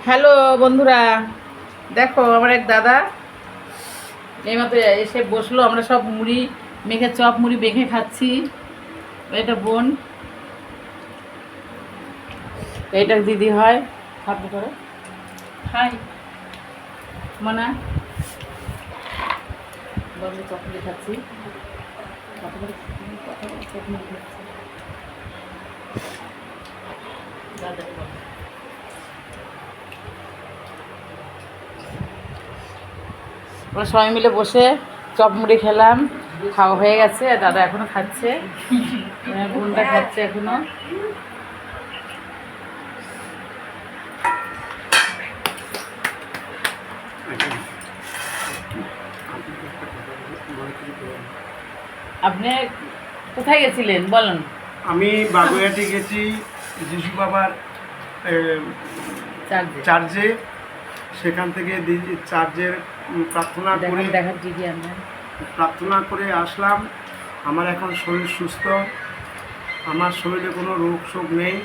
Hello বন্ধুরা, দেখো আমার এক দাদা এইমাত্র এসে বসলো। আমরা সব মুড়ি মেখে চপ মুড়ি মেখে খাচ্ছি। এটা বোন, এইটা দিদি হয়। হাত করে হাই মানা বন্ধু চপ মুড়ি খাচ্ছি। চপ মুড়ি খাচ্ছি দাদা। আমরা সবাই মিলে বসে চপ মুড়ি খেলাম, খাওয়া হয়ে গেছে। দাদা এখনো খাচ্ছে, বোনটা খাচ্ছে এখনো। আপনি কোথায় গেছিলেন বলেন? আমি বাগুইহাটি গেছি যিশু বাবার চার্চে। সেখান থেকে চার্চের প্রার্থনা করে আসলাম। আমার এখন শরীর সুস্থ, আমার শরীরে কোনো রোগ শোক নেই।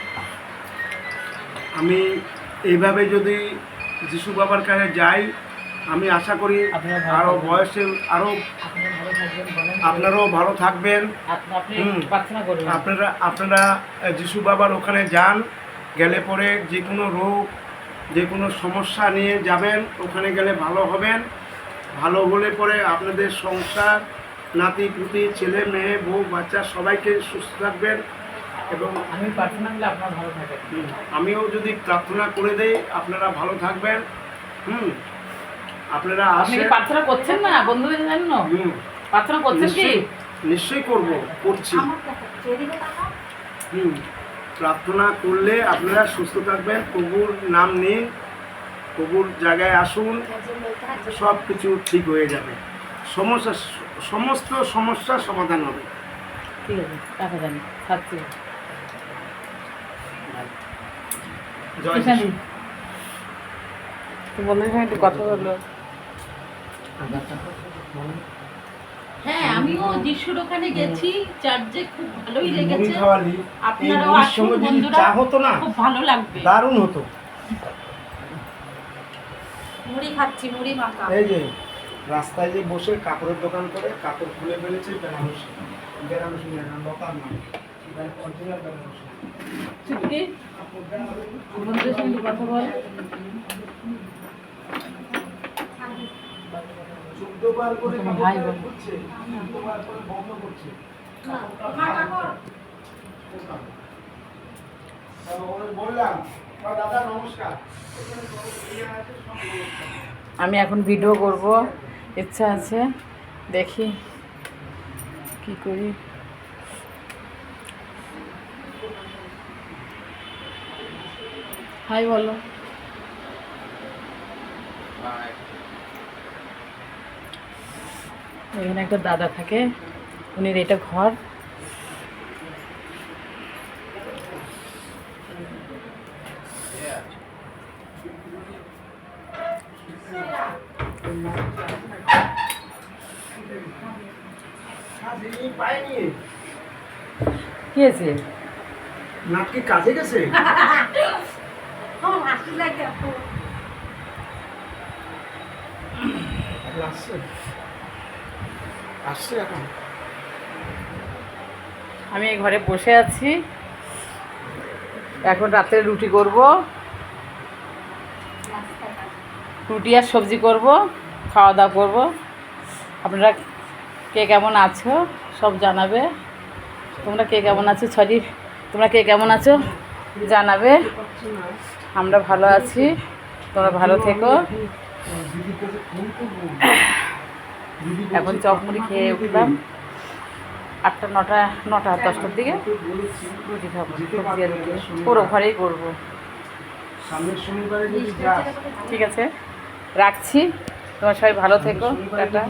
আমি এইভাবে যদি যিশু বাবার কাছে যাই, আমি আশা করি আরও বয়সে আরও আপনারাও ভালো থাকবেন। আপনারা যিশু বাবার ওখানে যান, গেলে পরে যে কোনো রোগ যে কোনো সমস্যা নিয়ে যাবেন, ওখানে গেলে ভালো হবেন। ভালো হলে পরে আপনাদের সংসার নাতি পুতি ছেলে মেয়ে বউ বাচ্চা সবাইকে সুস্থ থাকবেন। এবং আমি প্রার্থনা করলে আপনারা ভালো থাকবেন। আমিও যদি প্রার্থনা করে দেই আপনারা ভালো থাকবেন। আপনারা আসেন। প্রার্থনা করছেন না বন্ধুদের জন্য? প্রার্থনা করছেন কি? নিশ্চয়ই করছি। প্রার্থনা করলে আপনারা সুস্থ থাকবেন। প্রভুর নাম নিন, প্রভুর জায়গায় আসুন, সব কিছু ঠিক হয়ে যাবে। সমস্ত সমস্যার সমাধান হবে। ঠিক আছে, টাকা জানি খাচ্ছি। একটু কথা বললো। হ্যাঁ, আমিও যিশুর ওখানে গেছি, চার্চে খুব ভালোই লেগেছে। আপনারাও আসুন বন্ধুরা, চা হতো না, খুব ভালো লাগবে। দারুণ হতো। মুড়ি খাচ্ছি, মুড়ি মাখা। এই যে রাস্তায় যে বসে কাপড়ের দোকান করে কাপড় খুলে ফেলেছে বেনারসি না, লতার নাম অরিজিনাল বেনারসি। বন্ধুদের সঙ্গে কথা বল। 14 বার করে ভাই বোন করছে, 14 বার করে বন্ধ করছে। বললাম দাদা নমস্কার। আমি এখন ভিডিও করব, ইচ্ছা আছে, দেখি কি করি। হাই বলো। এখানে একটা দাদা থাকে, উনি এটা ঘর। কি আছে? নাক কি কাজে গেছে? আসছে এখন। আমি এই ঘরে বসে আছি, এখন রাত্রে রুটি করব, রুটি আর সবজি করব, খাওয়া দাওয়া করব। আপনারা কে কেমন আছো সব জানাবে। তোমরা কে কেমন আছো, তোমরা কে কেমন আছো জানাবে। আমরা ভালো আছি, তোমরা ভালো থেকো। এখন চপ মুড়ি খেয়ে উঠলাম 8টা 9টা 10টার দিকে। রুটি খাবো, সবজি আর রুটি পুরো ঘরেই করবো। ঠিক আছে, রাখছি। তোমরা সবাই ভালো থেকো, টাটা।